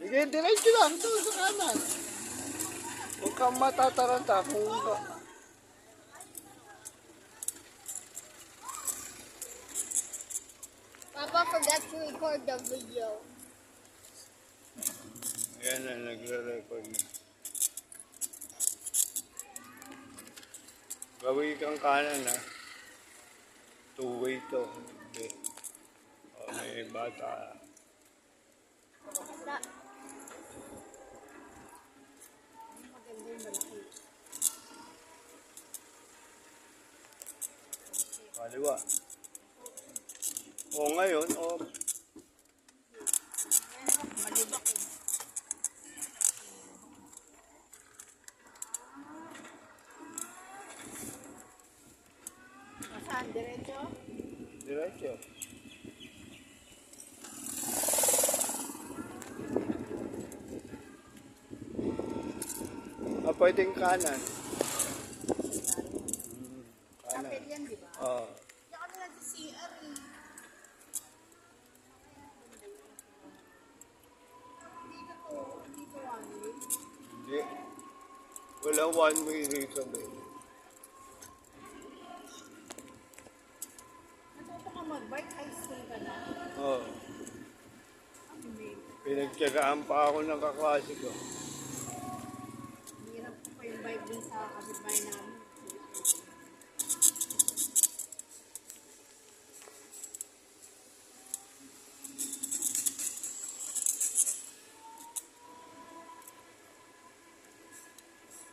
Sige, diretso lang. Ito sa kanan. Huwag kang matataranta kung... Papa forgot to record the video. Ayan na, nagre-record na. Gawin kang kanan ha. Two-way to. Okay. O, may bata. Maganda yung malaki. Kaliwa. O ngayon, o. Malibak eh. Saan? Diretso? Diretso. Pwedeng kanan. Kanan. Kapit yan, di ba? Oo. Diyan kami nag-CR eh. Dito one way. Hindi. Wala one way dito, baby. Natuto ka mag-bike, high school ka na. Oo. Amazing. Pinagtyagaan pa ako ng kaklase ko. Hirap ko pa yung bike din sa kapitbahay namin.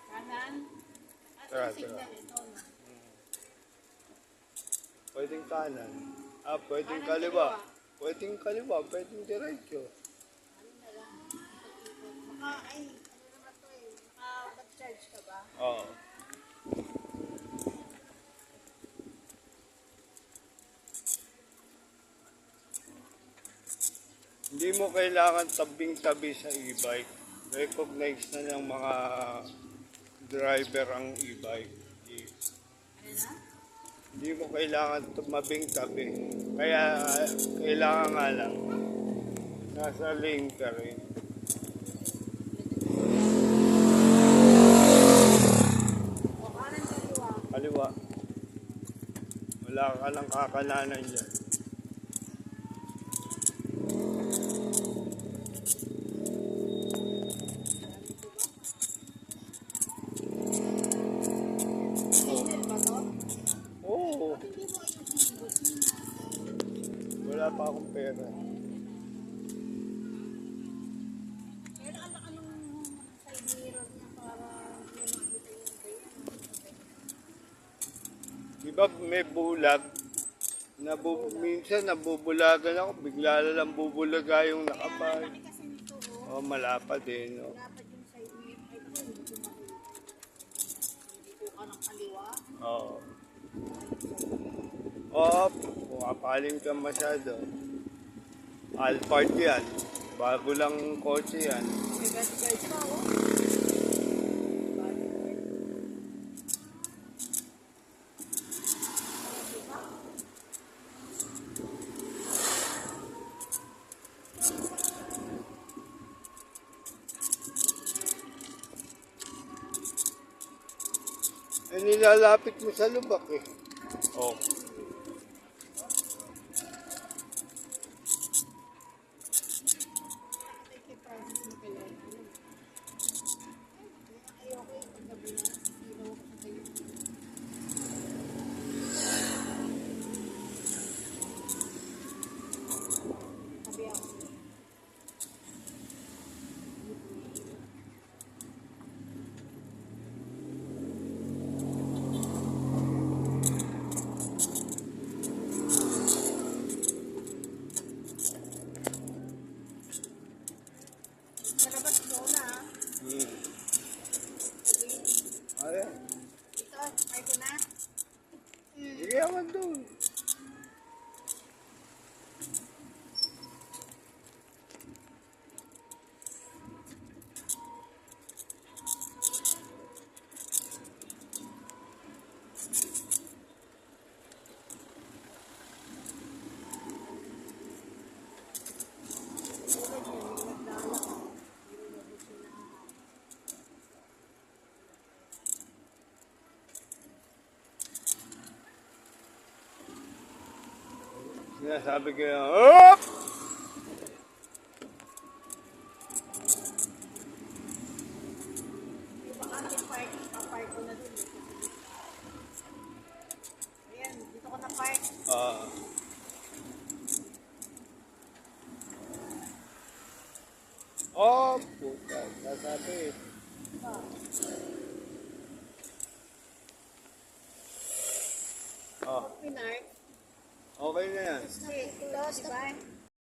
Kanan? At Tara, yung signal tara. ito na. Pwedeng kanan. Pwedeng Kanan, kaliwa. Pwedeng kaliwa, pwedeng diretso. Ano na lang? Baka, ay, ano naman to eh. Naka-charge ka ba? Oo. Hindi mo kailangan tabing-tabi sa e-bike. Recognize na ng mga driver ang e-bike. Ano na? Hindi mo kailangan mabing-tabi. Kaya kailangan nga lang nasa lane ka rin. O, kanan kaliwa. Kaliwa. Wala ka lang kakalanan dyan. Signal ba to? Oo. Hindi mo ayusin. Wala pa akong pera. Pero alam ka nung side mirror niya para hindi makita yung bay. Diba may bulag? Minsan nabubulagan ako. Bigla na lang bubulaga yung nakapal. Laki kasi nito oh. Oh, malapad din. Oh. Dapat yung side mirror. Ay, ito hindi ko makita. Hindi ko ka ng kaliwa. Oo. Oh, pumapaling ka masyado. Alphard yan. Bago lang kotse yan. May bodyguard pa oh. Bodyguard. Nilalapit mo sa lubak eh. Oh. Kay Francis mo kailangan. Ayoko yung paggabi na. Sisilaw ako sa kayo. Sabi ako. Sinasabi ko yun, hop! Yung bakante park, papark ko na dun. Ayan, dito ko na park. Ah.